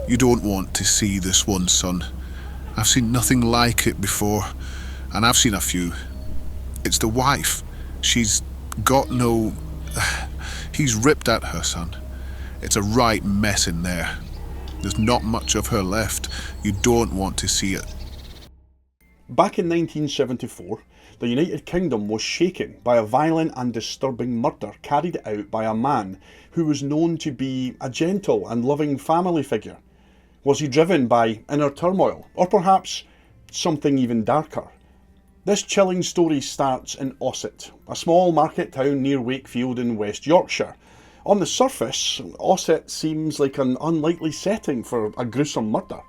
You don't want to see this one, son. I've seen nothing like it before, and I've seen a few. It's the wife. She's got no... He's ripped at her, son. It's a right mess in there. There's not much of her left. You don't want to see it. Back in 1974, the United Kingdom was shaken by a violent and disturbing murder carried out by a man who was known to be a gentle and loving family figure. Was he driven by inner turmoil, or perhaps something even darker? This chilling story starts in Ossett, a small market town near Wakefield in West Yorkshire. On the surface, Ossett seems like an unlikely setting for a gruesome murder,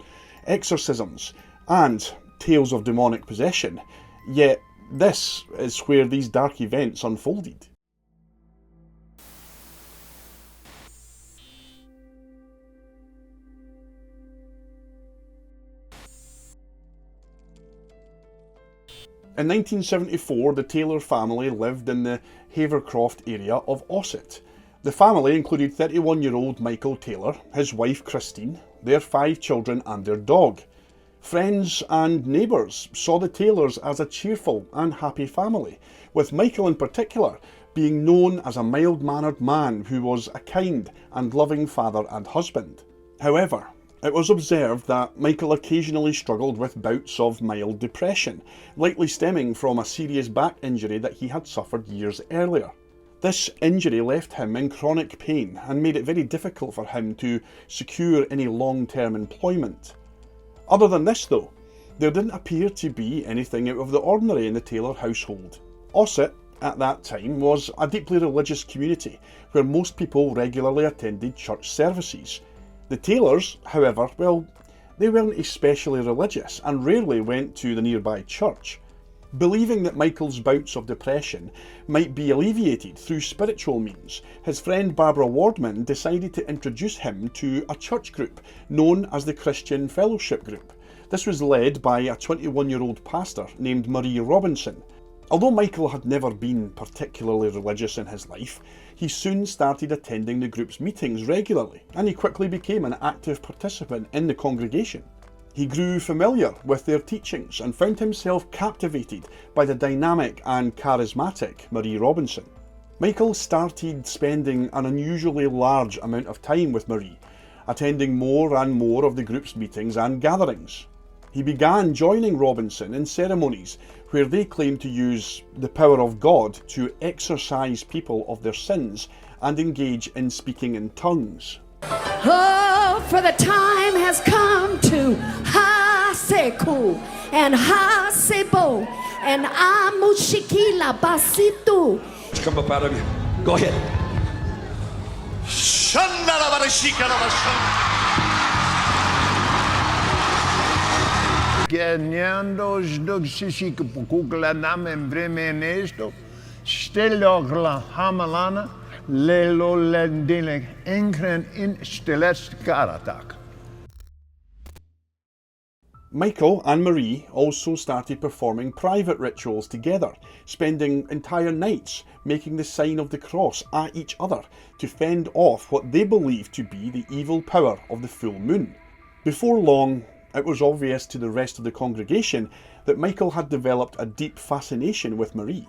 exorcisms, and tales of demonic possession. Yet, this is where these dark events unfolded. In 1974, the Taylor family lived in the Havercroft area of Ossett. The family included 31-year-old Michael Taylor, his wife Christine, their 5 children and their dog. Friends and neighbours saw the Taylors as a cheerful and happy family, with Michael in particular being known as a mild-mannered man who was a kind and loving father and husband. However, it was observed that Michael occasionally struggled with bouts of mild depression, likely stemming from a serious back injury that he had suffered years earlier. This injury left him in chronic pain and made it very difficult for him to secure any long-term employment. Other than this though, there didn't appear to be anything out of the ordinary in the Taylor household. Ossett, at that time, was a deeply religious community where most people regularly attended church services. The Taylors, however, well, they weren't especially religious and rarely went to the nearby church. Believing that Michael's bouts of depression might be alleviated through spiritual means, his friend Barbara Wardman decided to introduce him to a church group known as the Christian Fellowship Group. This was led by a 21-year-old pastor named Marie Robinson. Although Michael had never been particularly religious in his life, he soon started attending the group's meetings regularly, and he quickly became an active participant in the congregation. He grew familiar with their teachings and found himself captivated by the dynamic and charismatic Marie Robinson. Michael started spending an unusually large amount of time with Marie, attending more and more of the group's meetings and gatherings. He began joining Robinson in ceremonies where they claimed to use the power of God to exorcise people of their sins and engage in speaking in tongues. Oh, for the time has come to Haseku and Hasebo and Amushikila Basitu. Come up out of you. Go ahead. Geniando zdugsi kukla namen breme esto, stelogla hamalana, lelo lendile enkren in stelest karatak. Michael and Marie also started performing private rituals together, spending entire nights making the sign of the cross at each other to fend off what they believed to be the evil power of the full moon. Before long, it was obvious to the rest of the congregation that Michael had developed a deep fascination with Marie.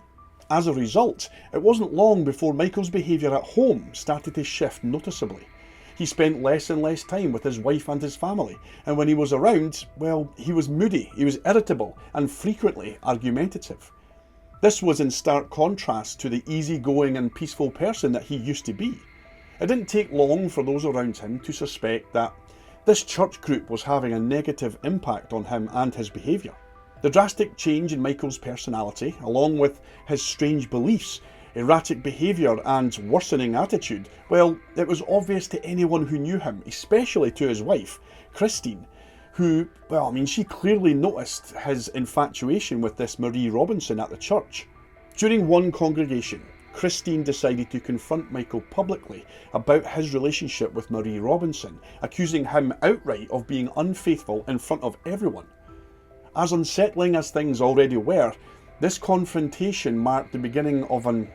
As a result, it wasn't long before Michael's behaviour at home started to shift noticeably. He spent less and less time with his wife and his family, and when he was around, well, he was moody, he was irritable, and frequently argumentative. This was in stark contrast to the easygoing and peaceful person that he used to be. It didn't take long for those around him to suspect that this church group was having a negative impact on him and his behaviour. The drastic change in Michael's personality, along with his strange beliefs, erratic behaviour and worsening attitude, well, it was obvious to anyone who knew him, especially to his wife, Christine, who, well, she clearly noticed his infatuation with this Marie Robinson at the church. During one congregation, Christine decided to confront Michael publicly about his relationship with Marie Robinson, accusing him outright of being unfaithful in front of everyone. As unsettling as things already were, this confrontation marked the beginning of an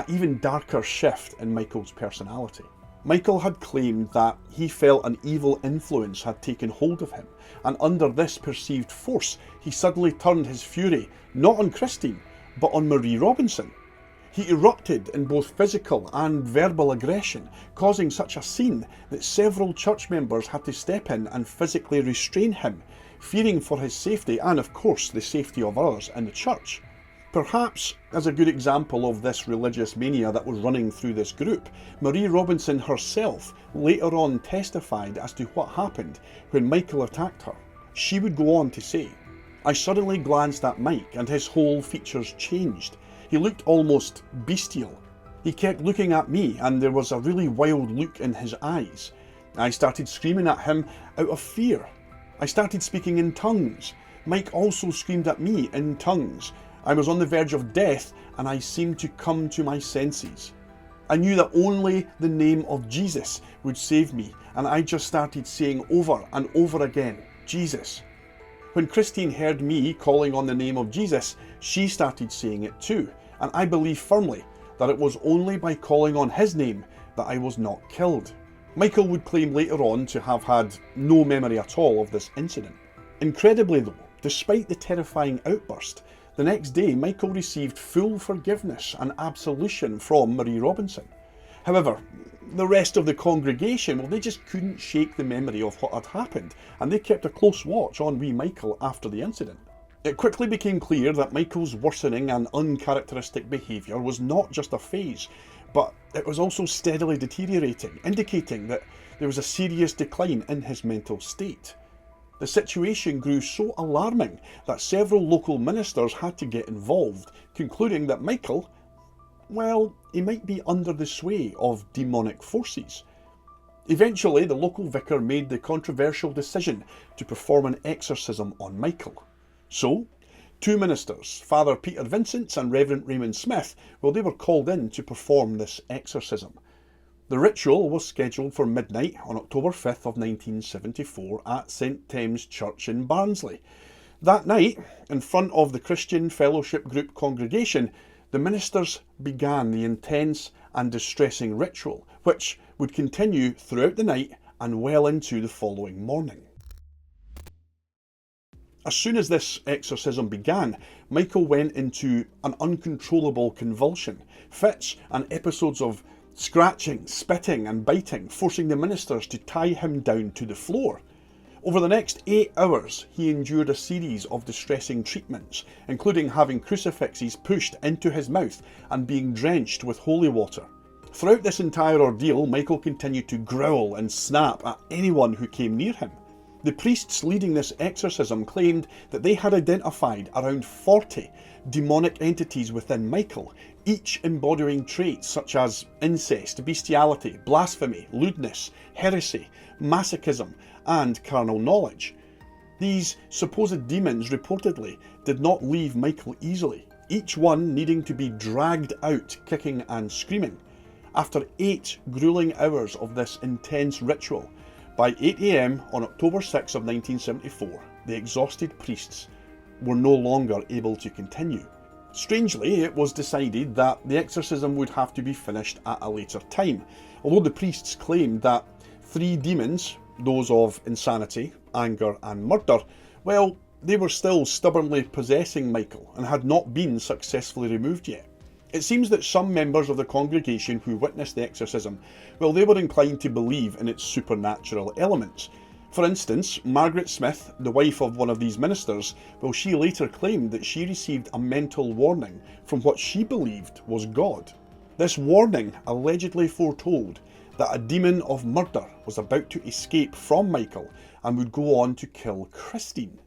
even darker shift in Michael's personality. Michael had claimed that he felt an evil influence had taken hold of him, and under this perceived force, he suddenly turned his fury not on Christine, but on Marie Robinson. He erupted in both physical and verbal aggression, causing such a scene that several church members had to step in and physically restrain him, fearing for his safety and, of course, the safety of others in the church. Perhaps as a good example of this religious mania that was running through this group, Marie Robinson herself later on testified as to what happened when Michael attacked her. She would go on to say, "I suddenly glanced at Mike and his whole features changed. He looked almost bestial. He kept looking at me and there was a really wild look in his eyes. I started screaming at him out of fear. I started speaking in tongues. Mike also screamed at me in tongues. I was on the verge of death and I seemed to come to my senses. I knew that only the name of Jesus would save me, and I just started saying over and over again, Jesus. When Christine heard me calling on the name of Jesus, she started saying it too, and I believe firmly that it was only by calling on his name that I was not killed." Michael would claim later on to have had no memory at all of this incident. Incredibly though, despite the terrifying outburst, the next day Michael received full forgiveness and absolution from Marie Robinson. However, the rest of the congregation, well, they just couldn't shake the memory of what had happened, and they kept a close watch on wee Michael after the incident. It quickly became clear that Michael's worsening and uncharacteristic behaviour was not just a phase, but it was also steadily deteriorating, indicating that there was a serious decline in his mental state. The situation grew so alarming that several local ministers had to get involved, concluding that Michael, well, he might be under the sway of demonic forces. Eventually, the local vicar made the controversial decision to perform an exorcism on Michael. So, two ministers, Father Peter Vincent and Reverend Raymond Smith, well, they were called in to perform this exorcism. The ritual was scheduled for midnight on October 5th of 1974 at St Thames Church in Barnsley. That night, in front of the Christian Fellowship Group congregation, the ministers began the intense and distressing ritual, which would continue throughout the night and well into the following morning. As soon as this exorcism began, Michael went into an uncontrollable convulsion, fits and episodes of scratching, spitting and biting, forcing the ministers to tie him down to the floor. Over the next 8 hours, he endured a series of distressing treatments, including having crucifixes pushed into his mouth and being drenched with holy water. Throughout this entire ordeal, Michael continued to growl and snap at anyone who came near him. The priests leading this exorcism claimed that they had identified around 40 demonic entities within Michael, each embodying traits such as incest, bestiality, blasphemy, lewdness, heresy, masochism, and carnal knowledge. These supposed demons reportedly did not leave Michael easily, each one needing to be dragged out kicking and screaming. After 8 grueling hours of this intense ritual, by 8 AM on October 6 of 1974, the exhausted priests were no longer able to continue. Strangely, it was decided that the exorcism would have to be finished at a later time, although the priests claimed that 3 demons, those of insanity, anger and murder, well, they were still stubbornly possessing Michael and had not been successfully removed yet. It seems that some members of the congregation who witnessed the exorcism, well, they were inclined to believe in its supernatural elements. For instance, Margaret Smith, the wife of one of these ministers, well, she later claimed that she received a mental warning from what she believed was God. This warning allegedly foretold that a demon of murder was about to escape from Michael and would go on to kill Christine.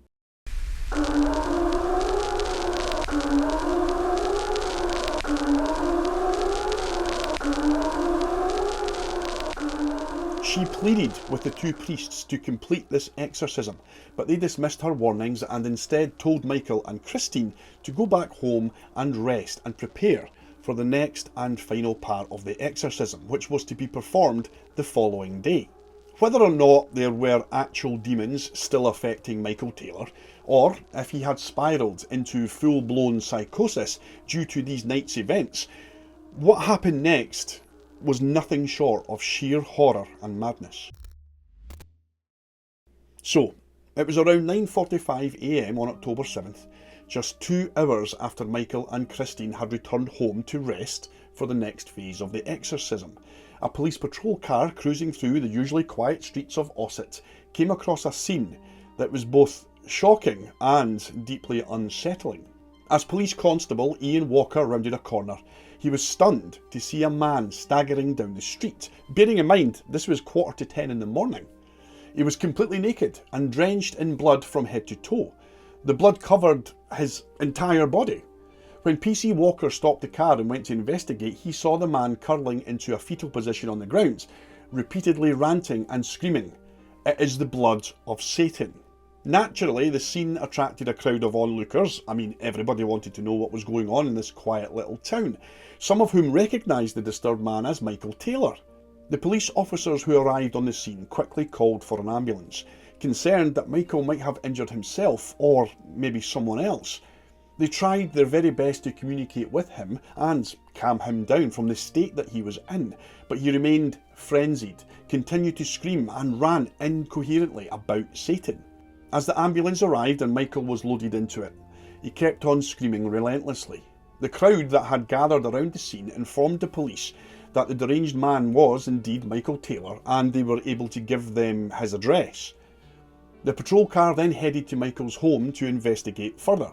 She pleaded with the 2 priests to complete this exorcism, but they dismissed her warnings and instead told Michael and Christine to go back home and rest and prepare for the next and final part of the exorcism, which was to be performed the following day. Whether or not there were actual demons still affecting Michael Taylor, or if he had spiralled into full-blown psychosis due to these night's events, what happened next was nothing short of sheer horror and madness. So, it was around 9:45 AM on October 7th, just 2 hours after Michael and Christine had returned home to rest for the next phase of the exorcism. A police patrol car cruising through the usually quiet streets of Ossett came across a scene that was both shocking and deeply unsettling. As police constable Ian Walker rounded a corner, he was stunned to see a man staggering down the street, bearing in mind this was 9:45 in the morning. He was completely naked and drenched in blood from head to toe. The blood covered his entire body. When PC Walker stopped the car and went to investigate, he saw the man curling into a fetal position on the ground, repeatedly ranting and screaming, "It is the blood of Satan." Naturally, the scene attracted a crowd of onlookers. I mean, everybody wanted to know what was going on in this quiet little town, some of whom recognised the disturbed man as Michael Taylor. The police officers who arrived on the scene quickly called for an ambulance, concerned that Michael might have injured himself or maybe someone else. They tried their very best to communicate with him and calm him down from the state that he was in, but he remained frenzied, continued to scream and ran incoherently about Satan. As the ambulance arrived and Michael was loaded into it, he kept on screaming relentlessly. The crowd that had gathered around the scene informed the police that the deranged man was indeed Michael Taylor, and they were able to give them his address. The patrol car then headed to Michael's home to investigate further.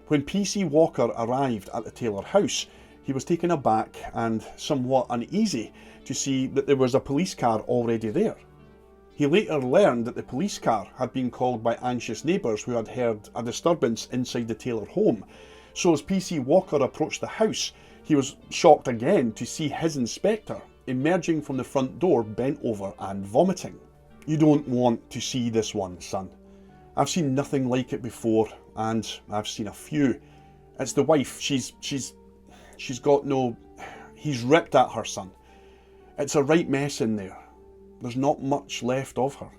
When PC Walker arrived at the Taylor house, he was taken aback and somewhat uneasy to see that there was a police car already there. He later learned that the police car had been called by anxious neighbours who had heard a disturbance inside the Taylor home. So as PC Walker approached the house, he was shocked again to see his inspector emerging from the front door bent over and vomiting. "You don't want to see this one, son. I've seen nothing like it before, and I've seen a few. It's the wife. She's got no... He's ripped at her, son. It's a right mess in there. There's not much left of her.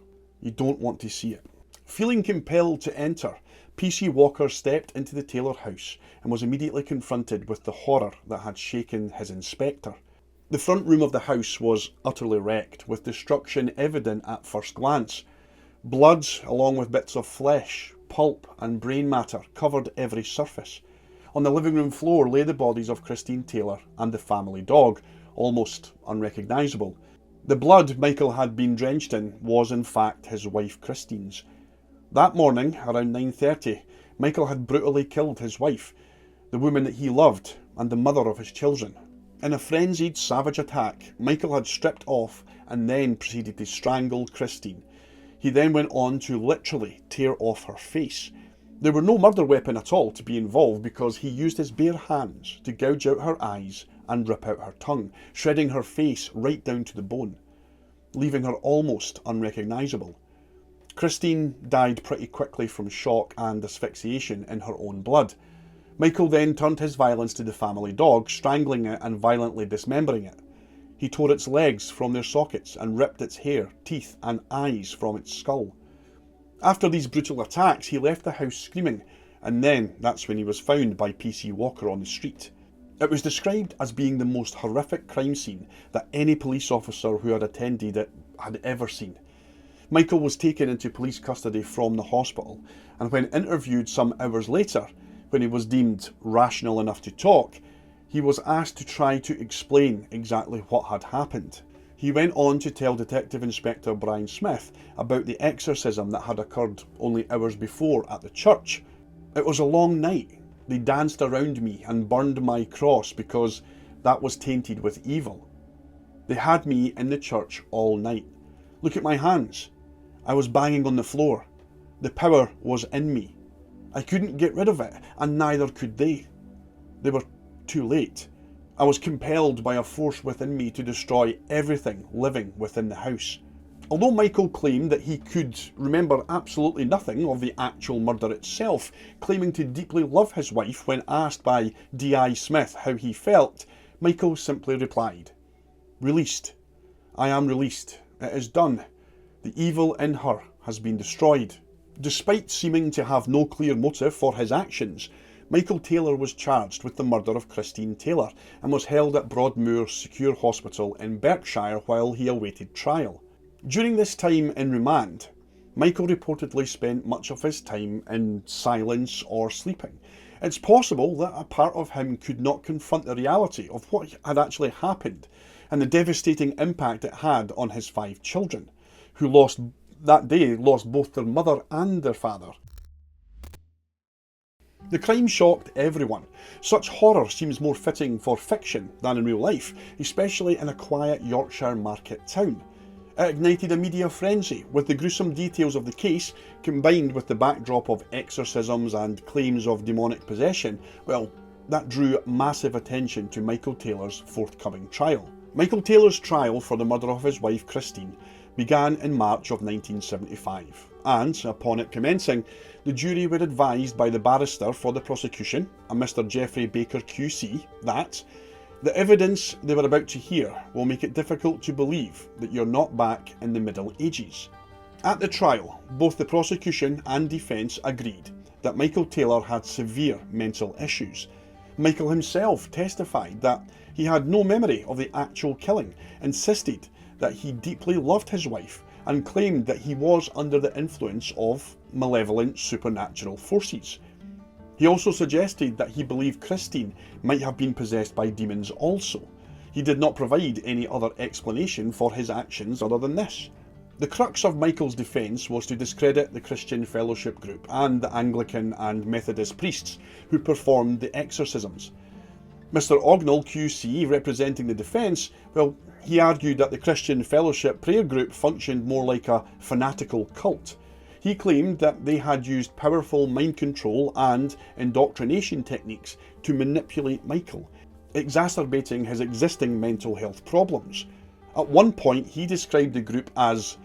You don't want to see it." Feeling compelled to enter, PC Walker stepped into the Taylor house and was immediately confronted with the horror that had shaken his inspector. The front room of the house was utterly wrecked, with destruction evident at first glance. Blood, along with bits of flesh, pulp and brain matter, covered every surface. On the living room floor lay the bodies of Christine Taylor and the family dog, almost unrecognisable. The blood Michael had been drenched in was in fact his wife Christine's. That morning, around 9:30, Michael had brutally killed his wife, the woman that he loved and the mother of his children. In a frenzied, savage attack, Michael had stripped off and then proceeded to strangle Christine. He then went on to literally tear off her face. There were no murder weapon at all to be involved because he used his bare hands to gouge out her eyes and rip out her tongue, shredding her face right down to the bone, leaving her almost unrecognisable. Christine died pretty quickly from shock and asphyxiation in her own blood. Michael then turned his violence to the family dog, strangling it and violently dismembering it. He tore its legs from their sockets and ripped its hair, teeth and eyes from its skull. After these brutal attacks, he left the house screaming, and then that's when he was found by PC Walker on the street. It was described as being the most horrific crime scene that any police officer who had attended it had ever seen. Michael was taken into police custody from the hospital, and when interviewed some hours later, when he was deemed rational enough to talk, he was asked to try to explain exactly what had happened. He went on to tell Detective Inspector Brian Smith about the exorcism that had occurred only hours before at the church. "It was a long night. They danced around me and burned my cross because that was tainted with evil. They had me in the church all night. Look at my hands. I was banging on the floor. The power was in me. I couldn't get rid of it, and neither could they. They were too late. I was compelled by a force within me to destroy everything living within the house." Although Michael claimed that he could remember absolutely nothing of the actual murder itself, claiming to deeply love his wife when asked by D.I. Smith how he felt, Michael simply replied, "Released. I am released. It is done. The evil in her has been destroyed." Despite seeming to have no clear motive for his actions, Michael Taylor was charged with the murder of Christine Taylor and was held at Broadmoor Secure Hospital in Berkshire while he awaited trial. During this time in remand, Michael reportedly spent much of his time in silence or sleeping. It's possible that a part of him could not confront the reality of what had actually happened and the devastating impact it had on his 5 children, who lost both their mother and their father. The crime shocked everyone. Such horror seems more fitting for fiction than in real life, especially in a quiet Yorkshire market town. It ignited a media frenzy, with the gruesome details of the case, combined with the backdrop of exorcisms and claims of demonic possession. Well, that drew massive attention to Michael Taylor's forthcoming trial. Michael Taylor's trial for the murder of his wife Christine began in March of 1975, and upon it commencing, the jury were advised by the barrister for the prosecution, a Mr. Geoffrey Baker QC, that the evidence they were about to hear will make it difficult to believe that you're not back in the Middle Ages. At the trial, both the prosecution and defence agreed that Michael Taylor had severe mental issues. Michael himself testified that he had no memory of the actual killing, insisted that he deeply loved his wife, and claimed that he was under the influence of malevolent supernatural forces. He also suggested that he believed Christine might have been possessed by demons also. He did not provide any other explanation for his actions other than this. The crux of Michael's defence was to discredit the Christian Fellowship Group and the Anglican and Methodist priests who performed the exorcisms. Mr. Ognall QC, representing the defence, well, he argued that the Christian Fellowship prayer group functioned more like a fanatical cult. He claimed that they had used powerful mind control and indoctrination techniques to manipulate Michael, exacerbating his existing mental health problems. At one point, he described the group as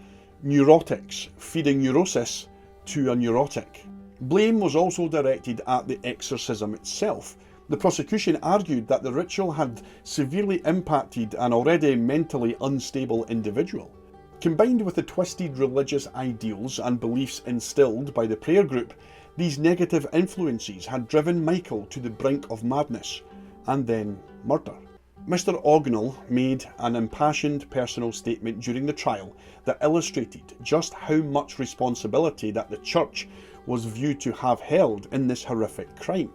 neurotics, feeding neurosis to a neurotic. Blame was also directed at the exorcism itself. The prosecution argued that the ritual had severely impacted an already mentally unstable individual. Combined with the twisted religious ideals and beliefs instilled by the prayer group, these negative influences had driven Michael to the brink of madness, and then murder. Mr. Ognall made an impassioned personal statement during the trial that illustrated just how much responsibility that the church was viewed to have held in this horrific crime.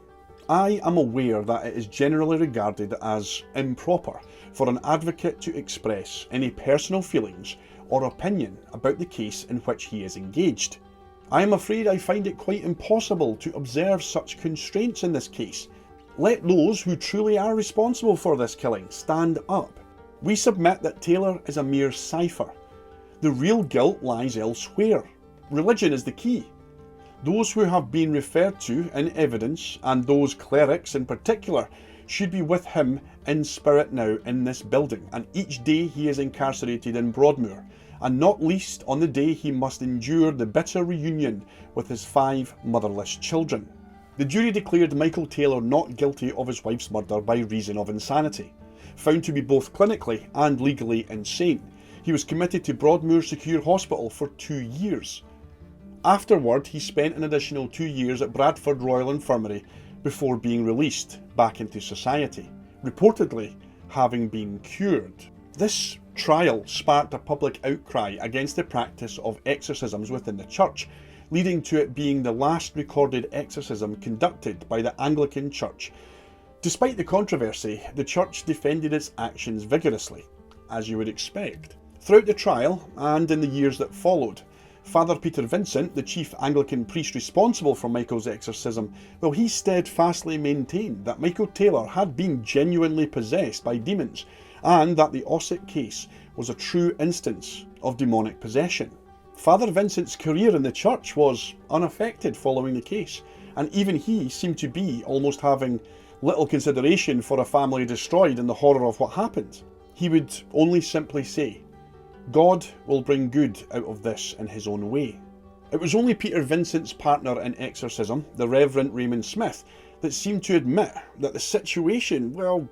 I am aware that it is generally regarded as improper for an advocate to express any personal feelings or opinion about the case in which he is engaged. I am afraid I find it quite impossible to observe such constraints in this case. Let those who truly are responsible for this killing stand up. We submit that Taylor is a mere cipher. The real guilt lies elsewhere. Religion is the key. Those who have been referred to in evidence, and those clerics in particular, should be with him in spirit now in this building, and each day he is incarcerated in Broadmoor, and not least on the day he must endure the bitter reunion with his 5 motherless children. The jury declared Michael Taylor not guilty of his wife's murder by reason of insanity. Found to be both clinically and legally insane, he was committed to Broadmoor Secure Hospital for 2 years. Afterward, he spent an additional 2 years at Bradford Royal Infirmary before being released back into society, reportedly having been cured. This trial sparked a public outcry against the practice of exorcisms within the church, leading to it being the last recorded exorcism conducted by the Anglican Church. Despite the controversy, the church defended its actions vigorously, as you would expect. Throughout the trial, and in the years that followed, Father Peter Vincent, the chief Anglican priest responsible for Michael's exorcism, well, he steadfastly maintained that Michael Taylor had been genuinely possessed by demons, and that the Ossett case was a true instance of demonic possession. Father Vincent's career in the church was unaffected following the case, and even he seemed to be almost having little consideration for a family destroyed in the horror of what happened. He would only simply say, "God will bring good out of this in his own way." It was only Peter Vincent's partner in exorcism, the Reverend Raymond Smith, that seemed to admit that the situation, well,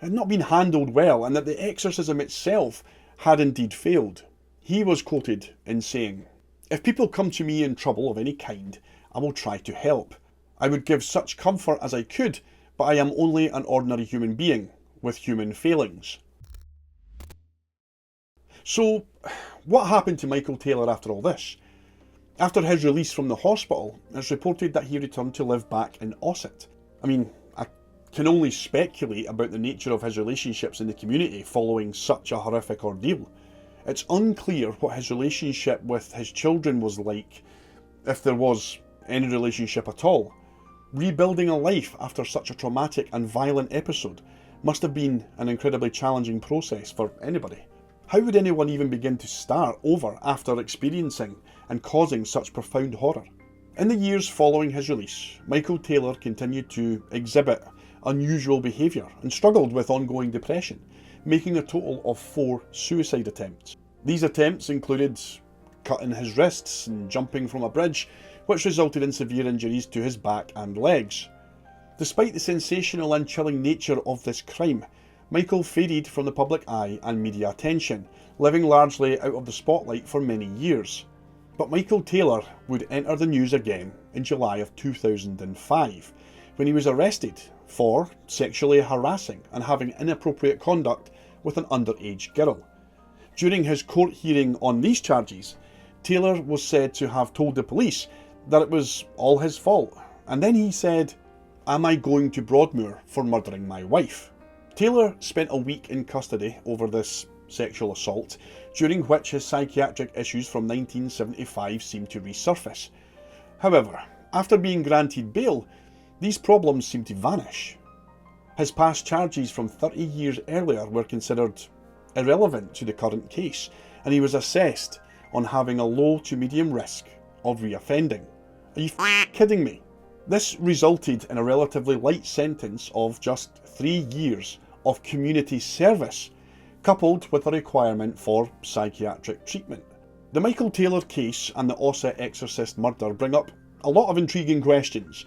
had not been handled well, and that the exorcism itself had indeed failed. He was quoted in saying, "If people come to me in trouble of any kind, I will try to help. I would give such comfort as I could, but I am only an ordinary human being with human failings. So, what happened to Michael Taylor after all this? After his release from the hospital, it's reported that he returned to live back in Ossett. I mean, I can only speculate about the nature of his relationships in the community following such a horrific ordeal. It's unclear what his relationship with his children was like, if there was any relationship at all. Rebuilding a life after such a traumatic and violent episode must have been an incredibly challenging process for anybody. How would anyone even begin to start over after experiencing and causing such profound horror? In the years following his release, Michael Taylor continued to exhibit unusual behaviour and struggled with ongoing depression, making a total of 4 suicide attempts. These attempts included cutting his wrists and jumping from a bridge, which resulted in severe injuries to his back and legs. Despite the sensational and chilling nature of this crime, Michael faded from the public eye and media attention, living largely out of the spotlight for many years. But Michael Taylor would enter the news again in July of 2005, when he was arrested for sexually harassing and having inappropriate conduct with an underage girl. During his court hearing on these charges, Taylor was said to have told the police that it was all his fault, and then he said, "Am I going to Broadmoor for murdering my wife?" Taylor spent a week in custody over this sexual assault, during which his psychiatric issues from 1975 seemed to resurface. However, after being granted bail, these problems seemed to vanish. His past charges from 30 years earlier were considered irrelevant to the current case, and he was assessed on having a low to medium risk of reoffending. Are you kidding me? This resulted in a relatively light sentence of just 3 years of community service, coupled with a requirement for psychiatric treatment. The Michael Taylor case and the Ossett exorcist murder bring up a lot of intriguing questions.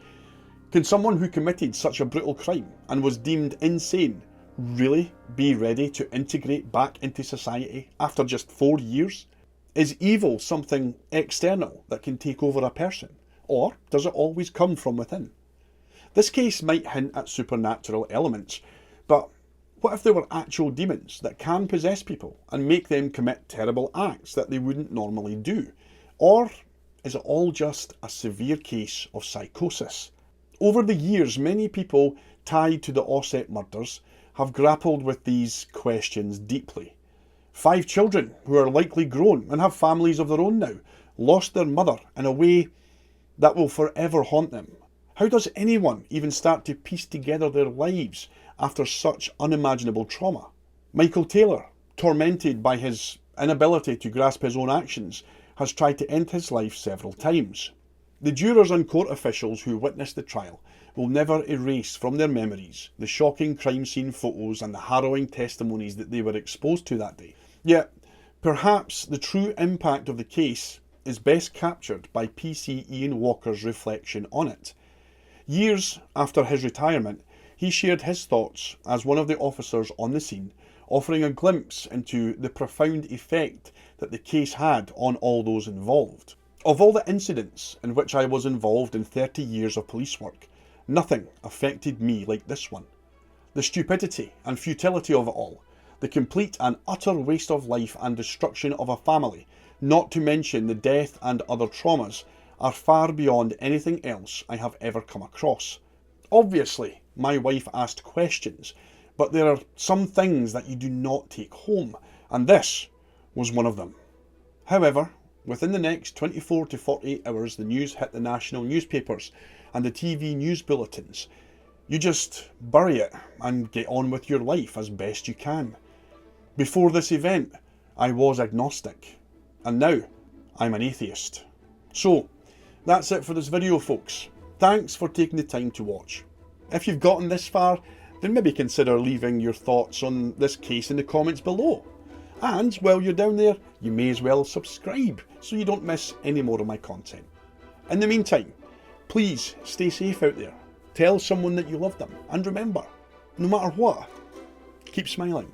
Can someone who committed such a brutal crime and was deemed insane really be ready to integrate back into society after just 4 years? Is evil something external that can take over a person, or does it always come from within? This case might hint at supernatural elements, but what if there were actual demons that can possess people and make them commit terrible acts that they wouldn't normally do? Or is it all just a severe case of psychosis? Over the years, many people tied to the Ossett murders have grappled with these questions deeply. 5 children, who are likely grown and have families of their own now, lost their mother in a way that will forever haunt them. How does anyone even start to piece together their lives after such unimaginable trauma? Michael Taylor, tormented by his inability to grasp his own actions, has tried to end his life several times. The jurors and court officials who witnessed the trial will never erase from their memories the shocking crime scene photos and the harrowing testimonies that they were exposed to that day. Yet, perhaps the true impact of the case is best captured by PC Ian Walker's reflection on it. Years after his retirement, he shared his thoughts as one of the officers on the scene, offering a glimpse into the profound effect that the case had on all those involved. Of all the incidents in which I was involved in 30 years of police work, nothing affected me like this one. The stupidity and futility of it all, the complete and utter waste of life and destruction of a family, not to mention the death and other traumas, are far beyond anything else I have ever come across. Obviously, my wife asked questions, but there are some things that you do not take home, and this was one of them. However, within the next 24 to 48 hours, the news hit the national newspapers and the TV news bulletins. You just bury it and get on with your life as best you can. Before this event, I was agnostic, and now I'm an atheist. So, that's it for this video, folks. Thanks for taking the time to watch. If you've gotten this far, then maybe consider leaving your thoughts on this case in the comments below. And while you're down there, you may as well subscribe so you don't miss any more of my content. In the meantime, please stay safe out there. Tell someone that you love them, and remember, no matter what, keep smiling.